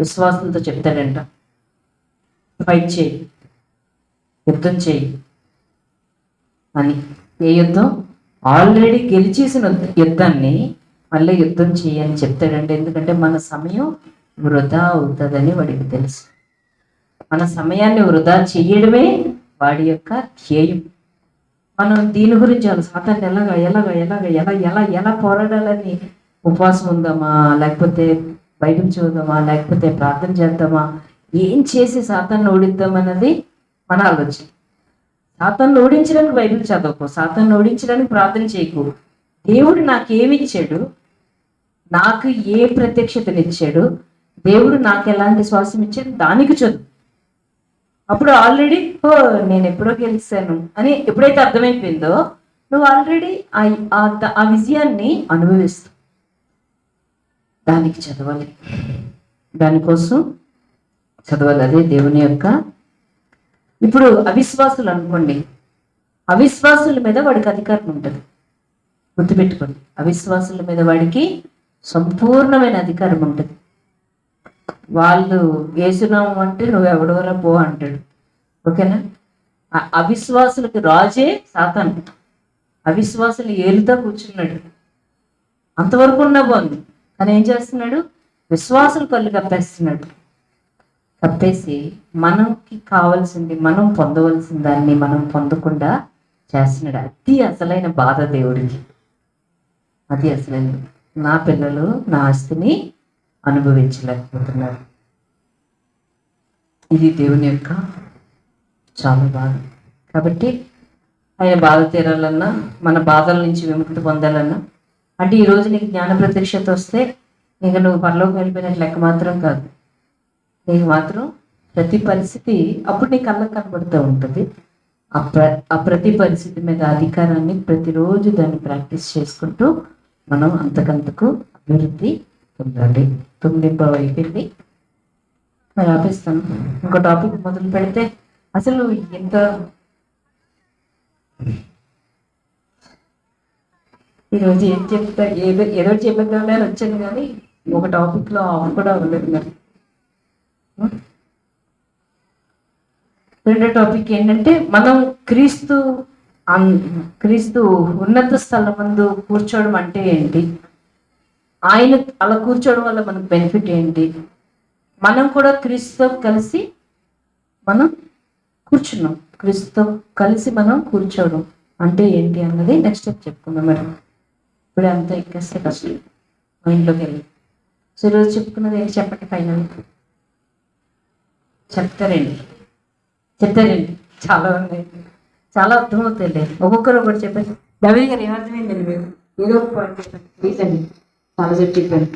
విశ్వాసంతో చెప్తాడంట, ఫైట్ చేయి, యుద్ధం చేయి అని. ఏ యుద్ధం? ఆల్రెడీ గెలిచేసిన యుద్ధాన్ని మళ్ళీ యుద్ధం చేయని చెప్తాడంటే, ఎందుకంటే మన సమయం వృధా అవుతుందని వాడికి తెలుసు. మన సమయాన్ని వృధా చేయడమే వాడి యొక్క ధ్యేయం. మనం దీని గురించి సాతాన్ని ఎలాగా ఎలాగా ఎలాగా ఎలా ఎలా ఎలా పోరాడాలని ఉపవాసం ఉందామా, లేకపోతే బైబిల్ చదువుదామా, లేకపోతే ప్రార్థన చేద్దామా, ఏం చేసి సాతాన్ని ఓడిద్దామన్నది మన ఆలోచన. సాతాన్ని ఓడించడానికి బైబిల్ చదవకు, సాతాన్ని ఓడించడానికి ప్రార్థన చేయకు. దేవుడు నాకేమి ఇచ్చాడు, నాకు ఏ ప్రత్యక్షతనిచ్చాడు, దేవుడు నాకు ఎలాంటి శ్వాసం ఇచ్చాడు దానికి చదువు. అప్పుడు ఆల్రెడీ నేను ఎప్పుడో గెలిచాను అని ఎప్పుడైతే అర్థమైపోయిందో నువ్వు ఆల్రెడీ ఆ విజయాన్ని అనుభవిస్తావు. దానికి చదవాలి, దానికోసం చదవాలి. అదే దేవుని యొక్క. ఇప్పుడు అవిశ్వాసులు అనుకోండి, అవిశ్వాసుల మీద వాడికి అధికారం ఉంటుంది. గుర్తుపెట్టుకోండి, అవిశ్వాసుల మీద వాడికి సంపూర్ణమైన అధికారం ఉంటుంది. వాళ్ళు వేసునాము అంటే నువ్వు ఎవడవరా పో అంటాడు. ఓకేనా? అవిశ్వాసులకి రాజే సాతాను. అవిశ్వాసులు ఏలుతో కూర్చున్నాడు. అంతవరకు ఉన్న బాగుంది, కానీ ఏం చేస్తున్నాడు? విశ్వాసులు కళ్ళు కప్పేస్తున్నాడు. కప్పేసి మనకి కావాల్సింది, మనం పొందవలసిన దాన్ని మనం పొందకుండా చేస్తున్నాడు. అది అసలైన బాధ దేవుడికి. అది అసలైన, నా పిల్లలు నా ఆస్తిని అనుభవించలేకపోతున్నారు. ఇది దేవుని యొక్క చాలా బాధ. కాబట్టి ఆయన బాధ తీరాలన్నా, మన బాధల నుంచి విముక్తి పొందాలన్నా, అంటే ఈరోజు నీకు జ్ఞాన ప్రత్యక్షత వస్తే ఇంకా నువ్వు పరలోకి వెళ్ళిపోయినట్టు లెక్క మాత్రం కాదు. నీకు మాత్రం ప్రతి పరిస్థితి అప్పుడు నీ కళ్ళకు కనబడుతూ ఉంటుంది. ఆ ప్రతి పరిస్థితి మీద అధికారాన్ని ప్రతిరోజు దాన్ని ప్రాక్టీస్ చేసుకుంటూ మనం అంతకంతకు అభివృద్ధి పొందాలి. 9 అయిపోయింది, మరి ఆపిస్తాను. ఇంకో టాపిక్ మొదలు పెడితే అసలు ఎంత ఈరోజు ఏం చెప్తా, ఏదో చెప్పగలనే వచ్చాను కానీ ఒక టాపిక్లో ఆఫ్ కూడా అవ్వలేదు మరి. రెండో టాపిక్ ఏంటంటే మనం క్రీస్తు ఉన్నత స్థలం ముందు కూర్చోవడం అంటే ఏంటి, ఆయన అలా కూర్చోవడం వల్ల మనకు బెనిఫిట్ ఏంటి, మనం కూడా క్రీస్తుతో కలిసి మనం కూర్చున్నాం, క్రీస్తుతో కలిసి మనం కూర్చోవడం అంటే ఏంటి అన్నది నెక్స్ట్ స్టెప్ చెప్పుకుందాం. మరి ఇప్పుడు అంతా ఎక్కేస్తే కష్టం, మైండ్లోకి వెళ్ళి. సో ఈరోజు చెప్పుకున్నది ఏంటి చెప్పండి, ఫైనల్ చెప్తారండి. చాలా ఉన్నాయి, చాలా అర్థమవుతాయి. ఒక్కొక్కరు ఒకటి చెప్పండి. రవి గారు ఏమర్థమైందండి మీకు? ఏదో ఒక పాయింట్ చెప్పండి ప్లీజ్ అండి, చాలా చెప్పి చెప్పండి.